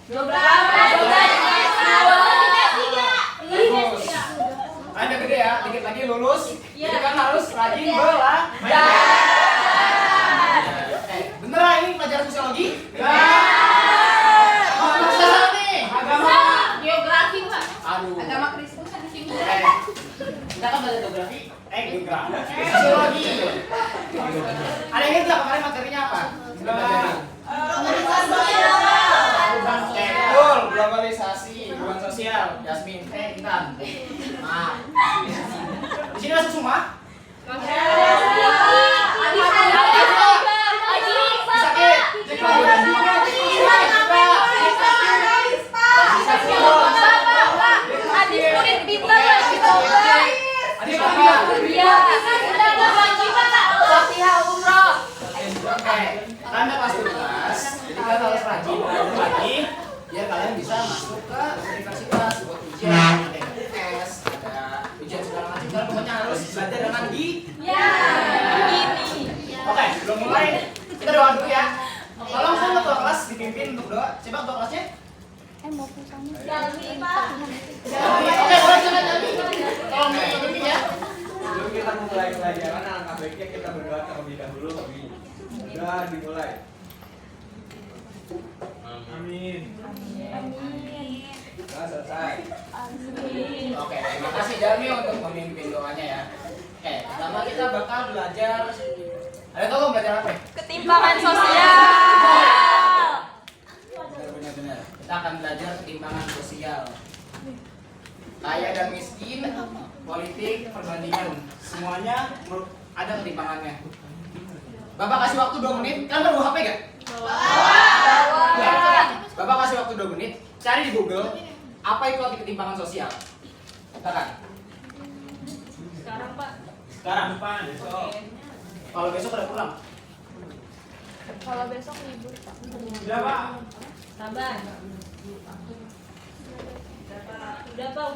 Ada gede ya, dikit lagi lulus. Jadi kan harus rajin belajar. Beneran ini pelajaran sosiologi? Salah nih. Agama. Geografi, Pak. Aduh. Agama Kristus di sini. Kita kan belajar geografi. Geografi. Sosiologi. Ada yang ingat nggak kemarin materinya apa? Betul, globalisasi, hubungan sosial. Yasmin, Intan. Maaf. Di sini masuk semua? Karena pas tugas, jadi kalian harus rajin lagi, biar kalian bisa masuk ke universitas buat ujian, ada tes, ada ujian segala macam. Kalian pokoknya harus belajar dengan Oke, belum mulai. Kita doa dulu ya. Tolong semua ketua kelas dipimpin untuk doa. Coba ketua kelasnya. Mau pulsanya. Oke, boleh jalan Jalmi. Tolong dipimpin ya. Sebelum kita memulai pelajaran, alangkah baiknya kita berdoa terlebih dahulu. Sudah dimulai. Amin. Sudah selesai. Oke, terima kasih Jalmi untuk memimpin doanya ya. Oke, pertama kita bakal belajar. Ada tahu belajar apa? Ketimpangan sosial. Benar-benar. Kita akan belajar ketimpangan sosial. Kaya dan miskin, politik, perbandingan, semuanya ada ketimpangannya. Bapak kasih waktu 2 menit, kan baru HP gak? Bapak kasih waktu 2 menit, cari di Google apa itu arti ketimpangan sosial. Katakan. Sekarang, Pak. Sekarang depan. Kalau besok udah pulang. Kalau besok libur, Pak. Udah Pak. Sabar. Udah, Pak.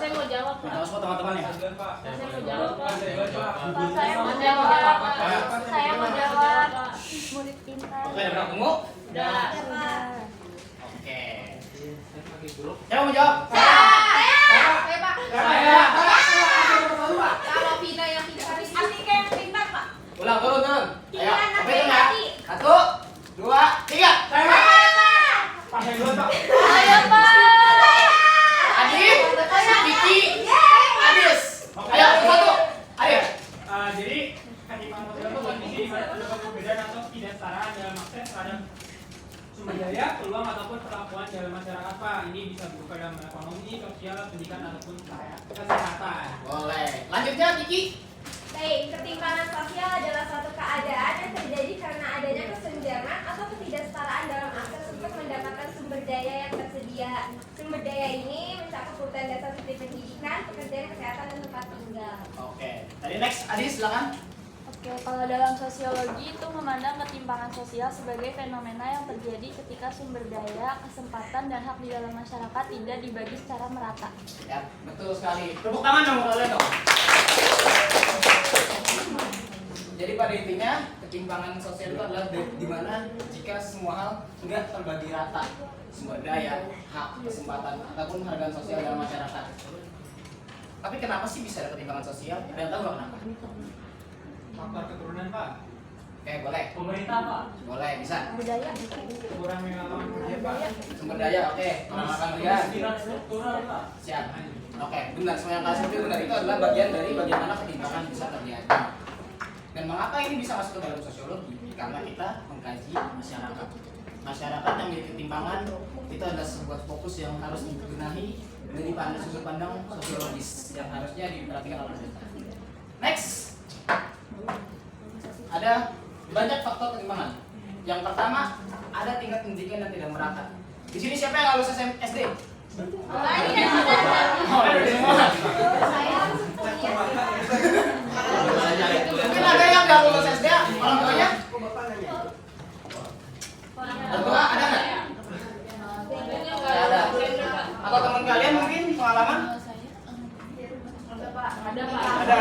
Saya mau jawab, Pak. Terus teman-teman ya. Saya mau jawab, Pak. Saya mau jawab. Saya mau jawab. Murid pintar. Oke, udah ketemu? Udah. Oke. Siapa mau jawab? Saya, Pak. Saya. Kalau Vina yang tidak harus Atika yang pintar, Pak. Ulang, turun. Ayo, Iya, sampai tengah. 1, 2, 3. Pakai dulu, Pak. Ayo, Pak. Adit, Kiki, Adis. Ayo, satu. Ayo. Jadi ketimpangan sosial itu buat ini ada perbedaan atau ketidaksetaraan dalam akses terhadap sumber daya, peluang ataupun perlakuan dalam masyarakat, Pak. Ini bisa berupa dalam ekonomi, sosial, pendidikan ataupun kesehatan. Boleh. Lanjutnya Kiki. Baik, ketimpangan sosial adalah suatu keadaan yang terjadi karena adanya kesenjangan atau ketidaksetaraan dalam akses untuk mendapatkan sumber daya yang tersedia. Sumber daya ini mencakup kebutuhan dasar seperti pendidikan, pekerjaan, kesehatan, dan tempat tinggal. Oke. Tadi next, Adis silakan. Oke, kalau dalam sosiologi itu memandang ketimpangan sosial sebagai fenomena yang terjadi ketika sumber daya, kesempatan, dan hak di dalam masyarakat tidak dibagi secara merata. Ya, betul sekali. Tepuk tangan dong kalian dong. Jadi pada intinya ketimpangan sosial itu adalah di mana jika semua hal tidak terbagi rata, sumber daya, hak, kesempatan, ataupun harga sosial dalam masyarakat. Tapi kenapa sih bisa ada ketimpangan sosial? Ada yang tahu nggak kenapa? Faktor keturunan, Pak. Oke, boleh. Pemerintah, Pak. Boleh, bisa. Budaya. Kurang lapangan kerja, Pak. Sumber daya, oke. Penolakan liar. Kemiskinan struktural, Pak. Siap. Oke, benar. Semua yang kasih itu benar. Itu adalah bagian dari bagaimana ketimpangan bisa terjadi. Dan mengapa ini bisa masuk ke dalam sosiologi? Karena kita mengkaji masyarakat. Masyarakat yang memiliki ketimpangan itu adalah sebuah fokus yang harus dibenahi dari sudut pandang sosiologis yang harusnya diperhatikan oleh kita. Next, ada banyak faktor ketimpangan. Yang pertama, ada tingkat pendidikan yang tidak merata. Di sini siapa yang lulus SD? Mungkin ada yang nggak lulus SD, orang tuanya? Orang tua ada nggak? Ada. Atau teman kalian mungkin pengalaman? Ada, Pak. Ada.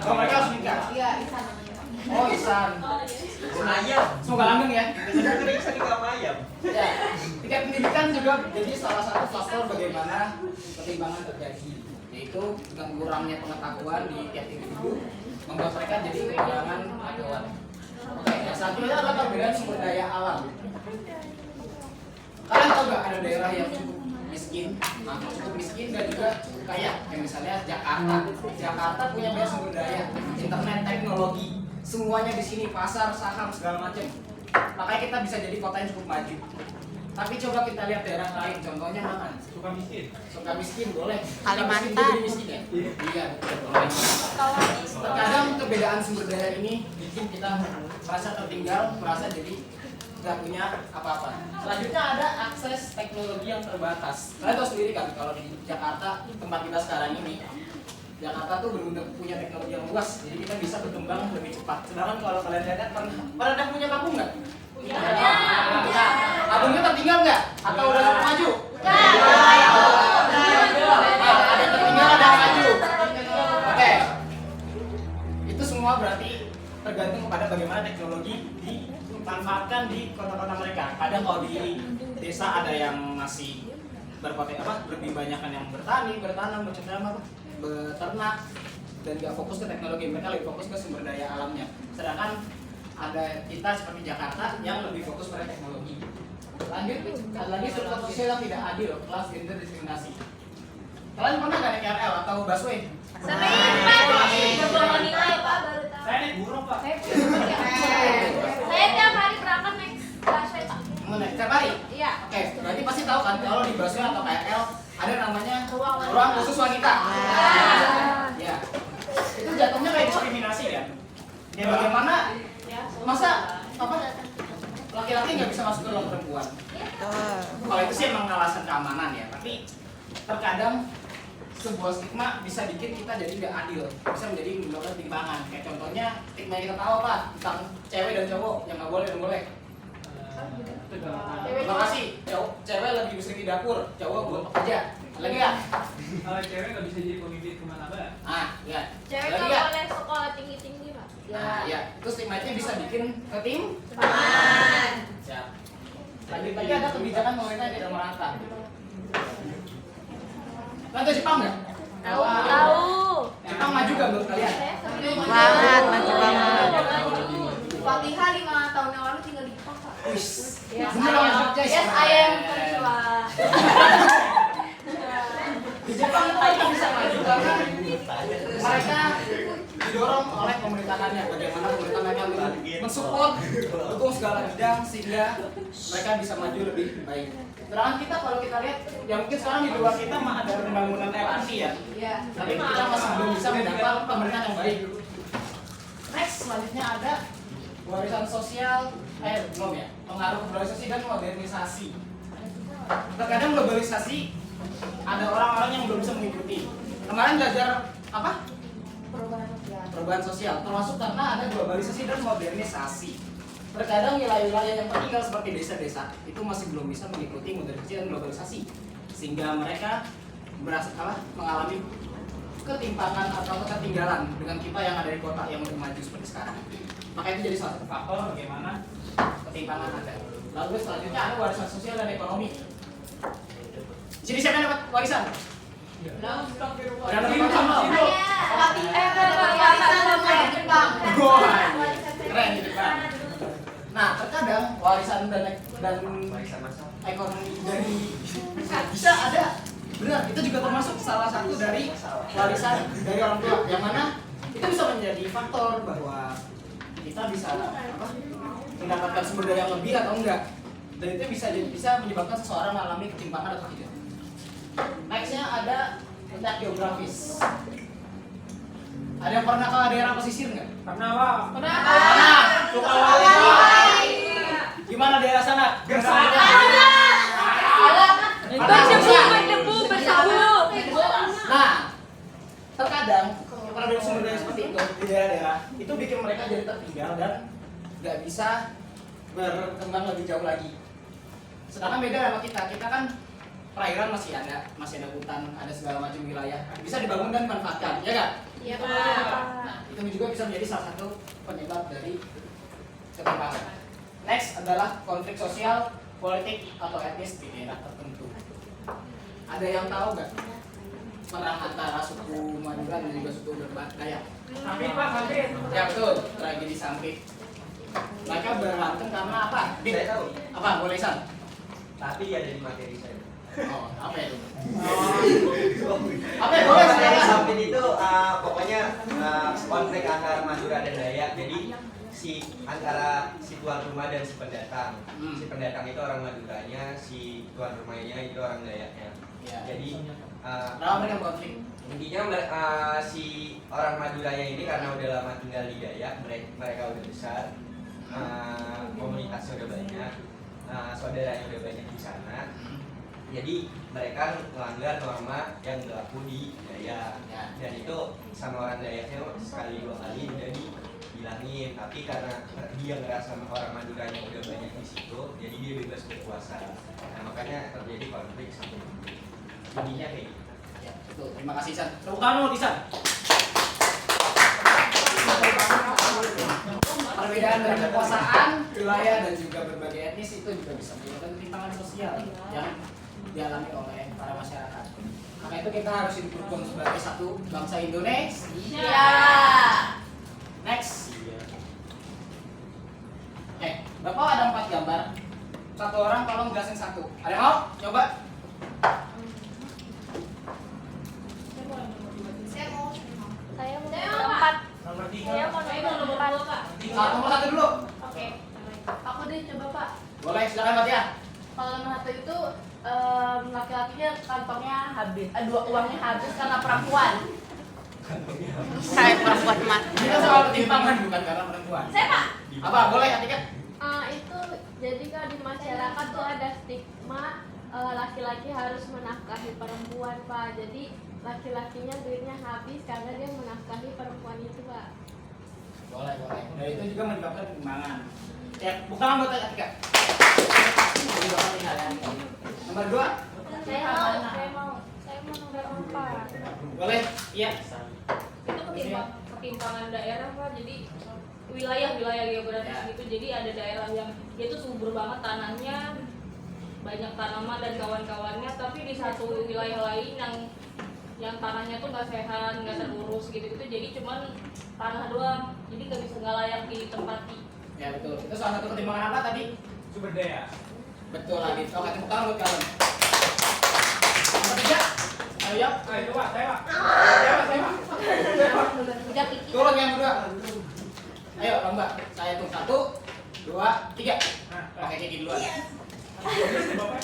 Oh, mereka harus nikah. Iya, Oh, Ihsan. Ayam. Semoga langgeng ya. Kita bisa di ayam. Ya, tingkat pendidikan juga jadi salah satu faktor bagaimana ketimpangan terjadi, yaitu dengan kurangnya pengetahuan di tiap individu membuat mereka jadi kekurangan pengetahuan. Oke, yang selanjutnya adalah perbedaan sumber daya alam. Kalian tahu nggak ada daerah yang cukup miskin, cukup miskin dan juga cukup kaya, kayak misalnya Jakarta. Jakarta punya banyak sumber daya, internet, teknologi, semuanya di sini, pasar, saham, segala macam. Makanya kita bisa jadi kota yang cukup maju. Tapi coba kita lihat daerah lain, contohnya mana? Suka miskin. Suka miskin boleh. Kalimantan. Suka miskin ya? Iya, betul. Boleh. Terkadang kerbedaan sumber daya ini bikin kita merasa tertinggal, merasa jadi nggak punya apa-apa. Selanjutnya ada akses teknologi yang terbatas. Kalian tahu sendiri kan kalau di Jakarta tempat kita sekarang ini, Jakarta tuh benar-benar punya teknologi yang luas, jadi kita bisa berkembang lebih cepat. Sedangkan kalau kalian lihat pernah punya kampung nggak? Punya. Nah, kampungnya tertinggal nggak? Atau udah cukup maju? Nah, ada yang tertinggal, ada yang maju. Oke. Itu semua berarti tergantung kepada bagaimana teknologi dimanfaatkan di kota-kota mereka. Kadang kalau di desa ada yang masih lebih banyakan yang bertani, bertanam, beternak, dan nggak fokus ke teknologi, mereka lebih fokus ke sumber daya alamnya. Sedangkan ada kita seperti Jakarta yang lebih fokus pada teknologi. Lanjut, ada lagi struktur sosial yang tidak adil, kelas gender diskriminasi. Kalian pernah nggak naik KRL atau busway? Sering Pak. Beberapa nilai Pak baru tahu. Saya naik burung, Pak. Saya tiap hari berangkat naik busway Pak. Mau naik tiap hari? Iya. Oke, berarti pasti tahu kan kalau di busway atau KRL ada namanya ruang khusus wanita. Ya, itu jatuhnya kayak diskriminasi kan? Ya bagaimana? Masa laki-laki nggak bisa masuk ke ruang perempuan? Kalau itu sih emang alasan keamanan ya, tapi terkadang sebuah stigma bisa bikin kita jadi nggak adil, bisa menjadi menimbulkan timbangan. Kayak contohnya stigma yang kita tahu apa tentang cewek dan cowok yang nggak boleh dan boleh. Terima kasih. Cewek lebih sering di dapur, cowok buat pekerja. Lagi ya? Cewek nggak bisa jadi pemimpin kemana-mana. Ya. Cewek Lagi nggak ya? boleh sekolah tinggi-tinggi Pak. Nah, ya. Itu stigma-nya bisa bikin Teman. Siap. Lanjut lagi ada kebijakan pemerintah yang tidak merata. Kalian tahu Jepang nggak? Tahu. Jepang maju nggak menurut kalian? Banget, maju banget. Fatihah 5 tahun yang lalu tinggal di Jepang Pak. Wis. Yes, Bener dong, Jess. Yes, I am Konnichiwa. Di Jepang itu mereka bisa maju karena mereka didorong oleh pemerintahannya. Bagaimana pemerintah mereka mensupport, dukung segala bidang sehingga mereka bisa maju lebih baik. Sedangkan kita kalau kita lihat, ya mungkin sekarang di luar kita mah ada pembangunan LRT ya. Iya. Tapi kita masih belum bisa mendapat pemerintahan yang baik. Next, selanjutnya ada warisan sosial, belum ya, pengaruh globalisasi dan modernisasi. Terkadang globalisasi ada orang-orang yang belum bisa mengikuti. Kemarin belajar apa? Perubahan sosial, termasuk karena ada globalisasi dan modernisasi. Terkadang wilayah-wilayah yang tertinggal seperti desa-desa itu masih belum bisa mengikuti modernisasi dan globalisasi, sehingga mereka mengalami ketimpangan atau ketertinggalan dengan kita yang ada di kota yang udah maju seperti sekarang. Maka itu jadi salah satu faktor bagaimana ketimpangan ada. Lalu selanjutnya ada warisan sosial dan ekonomi. Di sini siapa yang dapat warisan? Udah dapat kamu? Jepang. Keren gitu kan. Nah, terkadang warisan dan ekonomi dari bisa ada. Benar, itu juga termasuk salah satu dari warisan dari orang tua, yang mana itu bisa menjadi faktor bahwa kita bisa mendapatkan sumber daya yang lebih atau enggak, dan itu bisa menyebabkan seseorang mengalami ketimpangan atau tidak. Nextnya ada letak geografis. Ada yang pernah ke daerah pesisir nggak? Pernah, Pak. Pernah. Sukawali. Gimana daerah sana? Gersanya. Berdebu. Nah, terkadang pada sumber daya seperti itu di daerah-daerah itu bikin mereka jadi tertinggal dan nggak bisa berkembang lebih jauh lagi. Sedangkan beda sama kita kan perairan masih ada hutan, ada segala macam wilayah bisa dibangun dan dimanfaatkan, ya kan? Iya Pak. Nah, itu juga bisa menjadi salah satu penyebab dari ketimpangan. Next adalah konflik sosial, politik atau etnis di daerah tertentu. Ada yang tahu nggak perang antara suku Madura dan juga suku Dayak? Sampit Pak, sampit. Ya betul, tragedi Sampit. Mereka berantem karena apa? Saya tahu. Apa? Boleh San? Tapi ada di materi saya. Oh, apa itu? Apa ya, boleh, materi silakan. Sampit itu pokoknya konflik antara Madura dan Dayak. Jadi antara si tuan rumah dan si pendatang. Si pendatang itu orang Maduranya, si tuan rumahnya itu orang Dayaknya. Ya. Jadi Kenapa mereka konflik? intinya si orang Maduranya ini karena udah lama tinggal di Dayak, mereka udah besar, komunitasnya udah banyak, saudaranya udah banyak di sana. Jadi mereka melanggar norma yang berlaku di Dayak. Dan itu sama orang Dayaknya sekali dua kali udah dibilangin, tapi karena dia ngerasa orang Maduranya udah banyak di situ, jadi dia bebas berkuasa. Nah, makanya terjadi konflik sampai intinya kayak gitu. Ya, betul. Terima kasih San. Tepuk tangan di San. Perbedaan dari kekuasaan, wilayah dan juga berbagai etnis itu juga bisa menyebabkan ketimpangan sosial yang dialami oleh para masyarakat. Maka itu kita harus hidup sebagai satu bangsa Indonesia. Ya. Next. Bapak ada 4 gambar. Satu orang tolong jelasin satu. Ada yang mau? Coba. Saya mau. Saya mau Saya nomor mau, 4. Nomor 3. Saya mau nomor 4. Nomor satu dulu. Oke. Aku deh coba Pak. Boleh, silakan Mbak Tia. Kalau nomor 1 itu laki-lakinya kantongnya habis, uangnya habis karena perempuan. Kayak perempuan mati. Ini kan soal ketimpangan bukan karena perempuan. Saya Pak. Apa? Boleh Atika? Itu jadi kan di masyarakat tuh ada stigma laki-laki harus menafkahi perempuan Pak. Jadi laki-lakinya duitnya habis karena dia menafkahi perempuan itu Pak. Boleh. Dan itu juga menyebabkan ketimpangan. Ya, bukan anggota Atika. Jadi Bapak tinggal ya. Nomor 2. Saya mau nomor 4. Boleh? Iya. Itu ketimpangan daerah Pak, jadi wilayah geografis Ya. gitu. Jadi ada daerah yang dia tuh subur banget tanahnya, banyak tanaman dan kawan-kawannya, tapi di satu wilayah lain yang tanahnya tuh nggak sehat, nggak terurus gitu. Jadi cuman tanah doang, jadi nggak layak ditempati. Ya betul. Itu salah satu ketimpangan apa tadi? Sumber daya. Betul lagi. Oke, tepuk tangan buat kalian. Nomor 3. Ayo ya. Ayo coba, saya Pak. Saya Pak. Udah Kiki. Turun yang kedua. Ayo lomba. Saya hitung 1, 2, 3. Nah, Pakai Kiki duluan.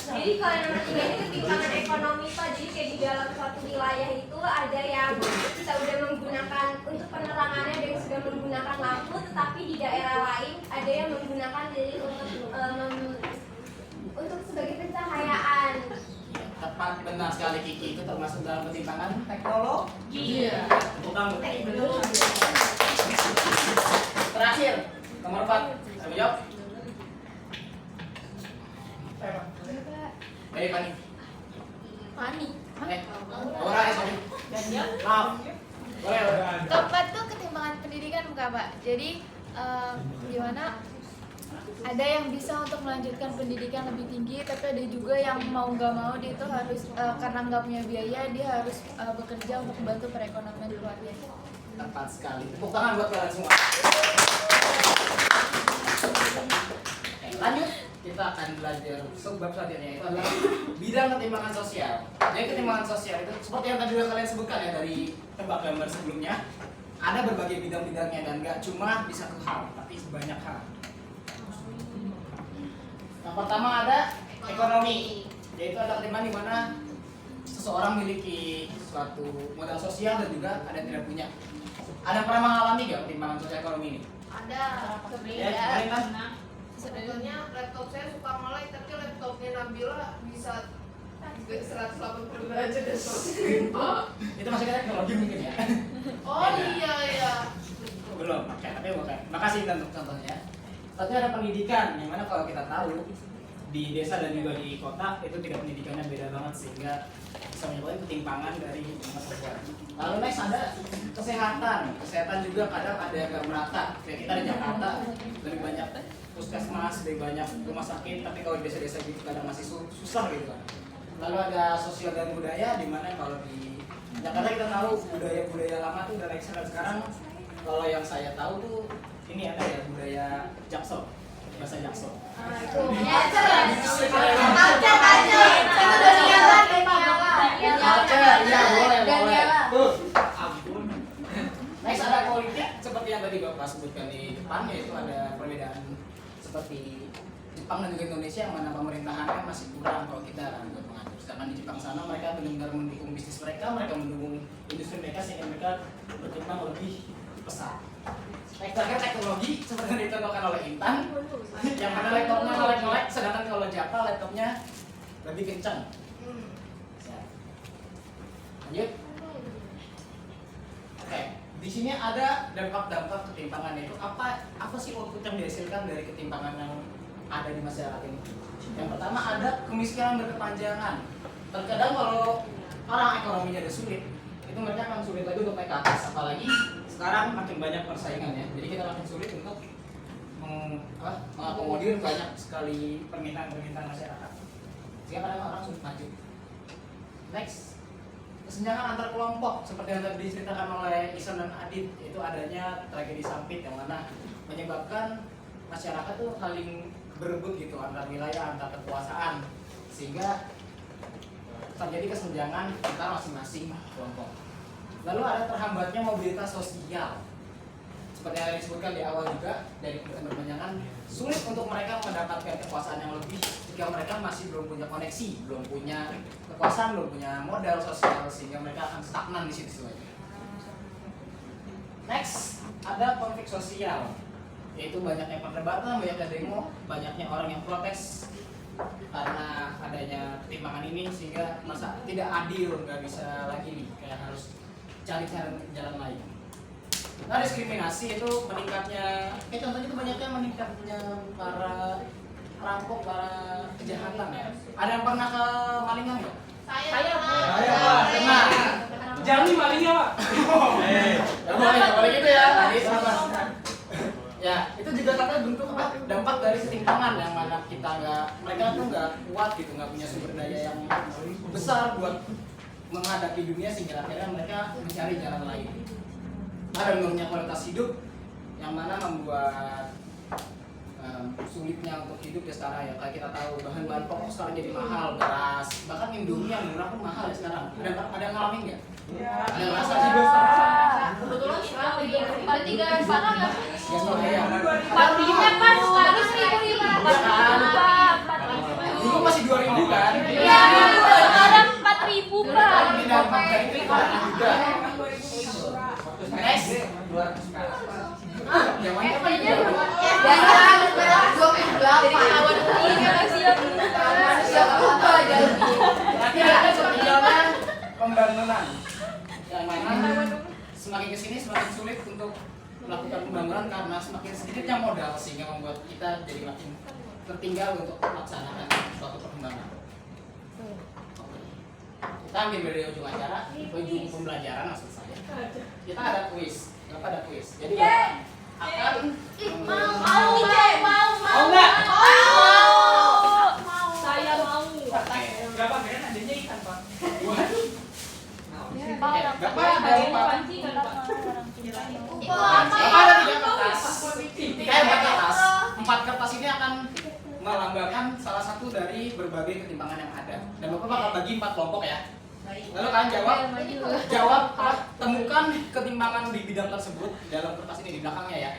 Jadi kalau yang nomor 3 ini ketimpangan ekonomi Pak. Jadi kayak di dalam suatu wilayah itu ada yang kita udah menggunakan untuk penerangannya, ada yang sudah menggunakan lampu, tetapi di daerah lain ada yang menggunakan jadi untuk sebagai pencahayaan. Tepat, benar sekali Kiki. Itu termasuk dalam ketimpangan teknologi. Iya. Tepuk tangan buat Kiki. Terakhir, nomor 4. Saya jawab. Saya Pak. Ayo Pani. Pani. Orang sorry. Maaf. Boleh. Keempat tuh ketimpangan pendidikan bukan Pak. Jadi di mana ada yang bisa untuk melanjutkan pendidikan lebih tinggi, tapi ada juga yang mau nggak mau dia itu harus karena nggak punya biaya dia harus bekerja untuk membantu perekonomian keluarga. Tepat sekali. Tepuk tangan buat kalian semua. Lanjut, kita akan belajar subbab selanjutnya itu adalah bidang ketimpangan sosial. Jadi ketimpangan sosial itu seperti yang tadi udah kalian sebutkan ya dari tebak gambar sebelumnya. Ada berbagai bidang-bidangnya dan nggak cuma di satu hal, tapi banyak hal. Yang pertama ada ekonomi, yaitu ada ketimpangan di mana seseorang memiliki suatu modal sosial dan juga ada yang tidak punya. Ada pernah mengalami gak ketimpangan sosial ekonomi ini? Ada. Ya, kemarin kan? Sebetulnya laptop saya suka melek, tapi laptopnya Nabila bisa 180 derajat dan Itu masih teknologi mungkin ya? Oh iya. Belum, oke, tapi bukan. Makasih untuk contohnya. Tapi ada pendidikan, yang mana kalau kita tahu di desa dan juga di kota itu tidak pendidikannya beda banget sehingga bisa menyebabkan ketimpangan dari masyarakat. Lalu next ada kesehatan juga kadang ada yang nggak merata. Kayak kita di Jakarta lebih banyak puskesmas, lebih banyak rumah sakit, tapi kalau di desa-desa gitu kadang masih susah gitu kan. Lalu ada sosial dan budaya, di mana kalau di Jakarta kita tahu budaya lama tuh udah ekstrim. Sekarang kalau yang saya tahu tuh ini ada ya budaya Jaksel, bahasa Jaksel. Next ada politik seperti yang tadi Bapak sebutkan di depan, yaitu ada perbedaan seperti Jepang dan juga Indonesia yang mana pemerintahannya masih kurang kalau kita kan buat mengatur. Sedangkan di Jepang sana mereka benar-benar mendukung bisnis mereka mendukung industri mereka sehingga mereka berkembang lebih pesat. Next terakhir teknologi seperti yang dicontohkan oleh Intan, yang mana laptopnya melek-melek, sedangkan kalau Japa laptopnya lebih kencang. Lanjut. Oke, di sini ada dampak-dampak ketimpangan itu apa sih output yang dihasilkan dari ketimpangan yang ada di masyarakat ini? Yang pertama ada kemiskinan berkepanjangan. Terkadang kalau orang ekonominya udah sulit, itu mereka akan sulit lagi untuk naik ke atas. Apalagi sekarang makin banyak persaingan ya, jadi kita makin sulit untuk mengakomodir banyak sekali permintaan masyarakat. Sehingga kadang orang sulit maju. Next. Kesenjangan antar kelompok seperti yang tadi diceritakan oleh Isan dan Adit, itu adanya tragedi Sampit yang mana menyebabkan masyarakat tuh saling berebut gitu antar wilayah, antar kekuasaan, sehingga terjadi kesenjangan antar masing-masing kelompok. Lalu ada terhambatnya mobilitas sosial seperti yang disebutkan di awal juga dari keberpanjangan, sulit untuk mereka mendapatkan kekuasaan yang lebih jika mereka masih belum punya koneksi, belum punya kekuasaan, belum punya modal sosial, sehingga mereka akan stagnan di situ saja. Next, ada konflik sosial, yaitu banyaknya perdebatan, banyaknya demo, banyaknya orang yang protes karena adanya ketimpangan ini, sehingga masa tidak adil, nggak bisa lagi nih, kayak harus cari jalan lain. Nah, diskriminasi itu meningkatnya, contohnya itu banyaknya meningkatnya para perampok, para kejahatan ya. Ada yang pernah ke malingan nggak? Saya Pak. Pernah. Jami malingnya Pak. Boleh gitu ya. Ya, itu juga katanya bentuk apa? Dampak dari ketimpangan yang mana mereka tuh nggak kuat gitu, nggak punya sumber daya yang besar buat menghadapi dunia, sehingga akhirnya mereka mencari jalan lain. Ada menurunnya kualitas hidup yang mana membuat sulitnya untuk hidup ya sekarang ya. Kayak kita tahu bahan-bahan pokok sekarang jadi mahal, beras, bahkan Indomie yang murah pun mahal ya sekarang. Ada yang ngalamin nggak? Ada rasa juga kebetulan sekali. Ada 3 parah nggak? ya ya. 4.000 kan sekarang 1.000. Dulu masih 2.000 kan? Iya, sekarang 4.000 Pak. Tapi dampak dari itu juga. Next, 200 yang mana apa ini? Nanti ada perjalanan pembangunan yang mana semakin kesini semakin sulit untuk melakukan pembangunan karena semakin sedikitnya modal, sehingga membuat kita jadi makin tertinggal untuk melaksanakan suatu perkembangan. Kita ambil dari ujung acara, ujung pembelajaran maksud saya. Kita ada kuis, Bapak ada kuis. Jadi akan Mau nggak? Saya mau. Berapa keren adanya ikan Pak? Bapak ada empat. Apa? Bapak ada 3 kertas. Kayak 4 kertas. 4 kertas ini akan melambangkan salah satu dari berbagai ketimpangan yang ada. Dan Bapak bakal bagi 4 kelompok ya. Lalu kalian jawab, temukan ketimpangan di bidang tersebut dalam kertas ini di belakangnya ya.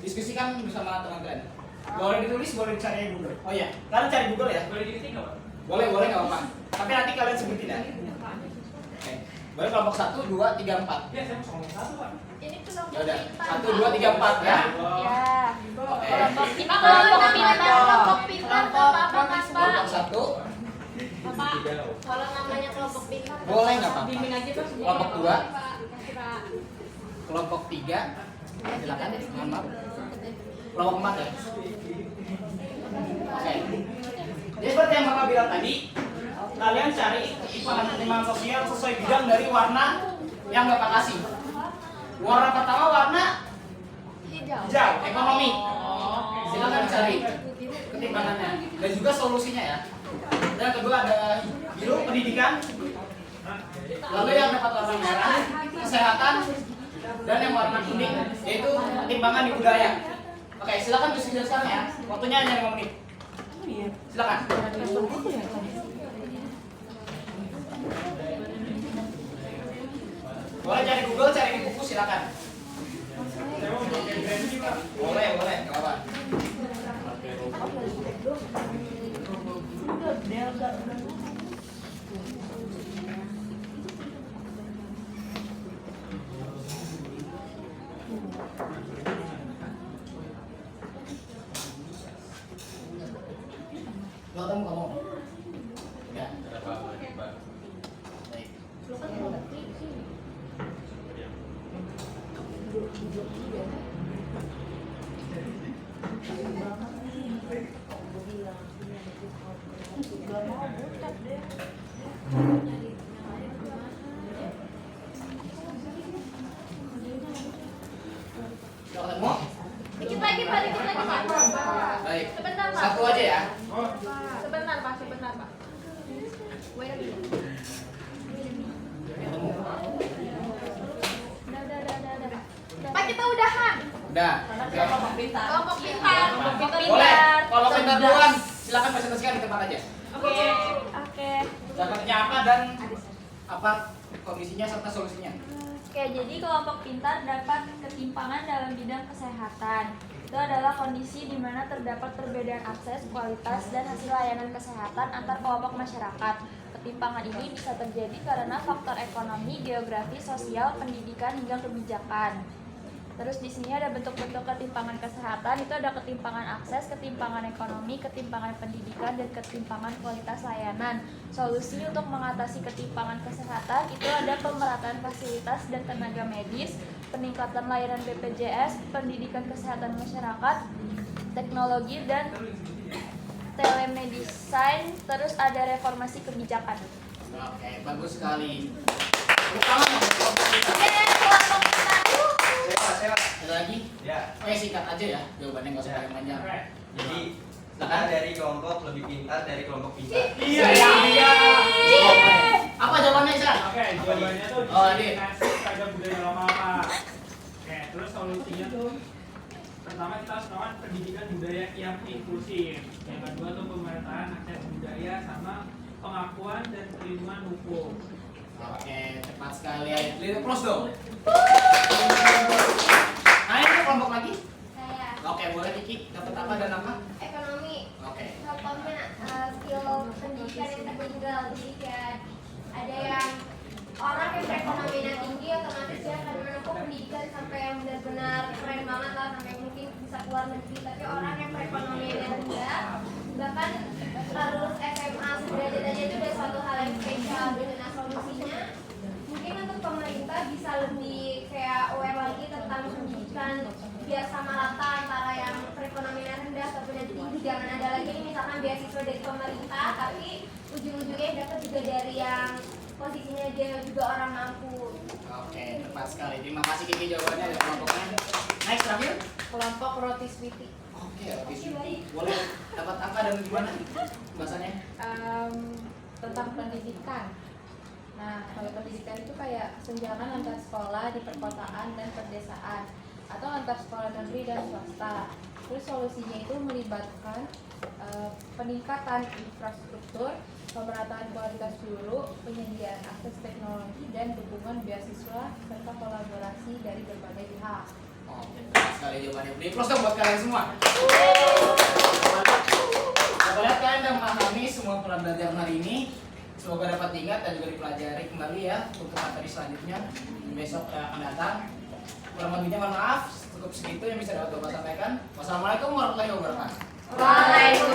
Diskusikan bersama teman-teman. Boleh ditulis, boleh dicari Google. Oh iya, kalian cari Google ya. Boleh diketik nggak Pak? Boleh nggak apa-apa. Tapi nanti kalian sebutin ya. Oke. Boleh kelompok 1, 2, 3, 4. Ya saya mau ngomong satu Pak. Ini kelompok Ya udah. 1, 2, 3, 4 ya. Ya. Oke. Kelompok pintar, Kelompok pintar apa kan Pak? Kelompok 1 Kalau namanya kelompok pintar. boleh nggak apa-apa. Bimbing aja Pak. Kelompok 2, kelompok 3, silakan. Mohon maaf. Kelompok 4 ya. Oke. Jadi seperti yang Bapak bilang tadi, kalian cari ketimpangan sosial sesuai bidang dari warna yang Bapak kasih. Warna pertama warna hijau, ekonomi. cari ketimpangannya dan juga solusinya ya. Dan yang kedua ada biru pendidikan, lalu yang dapat warna merah kesehatan, dan yang warna kuning yaitu ketimpangan di budaya. Oke, silakan diskusi sekarang ya. Waktunya hanya 5 menit. Silakan. Boleh cari Google, cari di buku, silakan. Saya mau pakai branding Pak. Boleh, nggak apa-apa. Lo kamu. Ya. Baik. Sudah ketemu? Dikit lagi Pak, dikit lagi Pak. Baik. Sebentar Pak. Satu aja ya. Oh, Sebentar Pak, sebentar Pak. Wait a minute. Ketemu. Pak, kita udahan. Udah. Kelompok pintar. Boleh. Kalau pintar duluan, silakan presentasikan di tempat aja. Oke. Dapatnya apa dan apa kondisinya serta solusinya. Oke, jadi kelompok pintar dapat ketimpangan dalam bidang kesehatan. Itu adalah kondisi di mana terdapat perbedaan akses, kualitas, dan hasil layanan kesehatan antar kelompok masyarakat. Ketimpangan ini bisa terjadi karena faktor ekonomi, geografi, sosial, pendidikan, hingga kebijakan. Terus di sini ada bentuk-bentuk ketimpangan kesehatan, itu ada ketimpangan akses, ketimpangan ekonomi, ketimpangan pendidikan, dan ketimpangan kualitas layanan. Solusi untuk mengatasi ketimpangan kesehatan itu ada pemerataan fasilitas dan tenaga medis, peningkatan layanan BPJS, pendidikan kesehatan masyarakat, teknologi, dan telemedicine, terus ada reformasi kebijakan. Oke, bagus sekali. Tepuk tangan dong, kelompok pintar. Kelompok pintar. Sewa. Ada lagi? Ya. Oke, singkat aja ya, jawabannya nggak usah yang panjang. oke. Jadi kita dari kelompok lebih pintar dari kelompok pintar. Iya. Oke. Apa jawabannya, Isra? Oke, jawabannya tuh Oh, ini. diskriminasi terhadap budaya lokal Pak. Oke, terus solusinya tuh pertama kita harus melakukan pendidikan budaya yang inklusif. Yang kedua tuh pemerataan akses budaya sama pengakuan dan perlindungan hukum. Oke, cepat sekali. Little plus dong. Nah, ini kelompok lagi. Saya Oke, boleh Kiki. Dapat apa dan apa? ekonomi. Oke. Contohnya skill pendidikan yang tertinggal. Jadi kayak ada yang orang yang perekonomiannya tinggi otomatis dia akan menempuh pendidikan sampai yang benar-benar keren banget lah, sampai mungkin bisa keluar negeri. Tapi orang yang perekonomiannya rendah bahkan harus SMA sederajat aja itu udah suatu hal yang spesial. Nah, solusinya mungkin untuk pemerintah bisa lebih kayak aware lagi tentang pendidikan biar sama rata antara yang perekonomian rendah ataupun yang tinggi. Jangan ada lagi nih misalkan beasiswa dari pemerintah tapi ujung-ujungnya dapat juga dari yang posisinya dia juga orang mampu. Oke, tepat sekali. Terima kasih Kiki jawabannya dari kelompoknya. Next, terakhir. Kelompok roti sweetie. Oke, boleh. Dapat apa dan gimana bahasanya? Tentang pendidikan. Nah, kalau pendidikan itu kayak kesenjangan antar sekolah di perkotaan dan perdesaan atau antar sekolah negeri dan swasta. Terus solusinya itu melibatkan peningkatan infrastruktur, pemerataan kualitas guru, penyediaan akses teknologi, dan dukungan beasiswa serta kolaborasi dari berbagai pihak. Oke, tepat sekali jawabannya. Beri plus dong buat kalian semua. Kita lihat kalian sudah memahami semua pelajaran hari ini. Semoga dapat diingat dan juga dipelajari kembali ya untuk materi selanjutnya besok yang akan datang. Kurang lebihnya mohon maaf, cukup segitu yang bisa dapat Bapak sampaikan. Wassalamualaikum warahmatullahi wabarakatuh. Waalaikumsalam.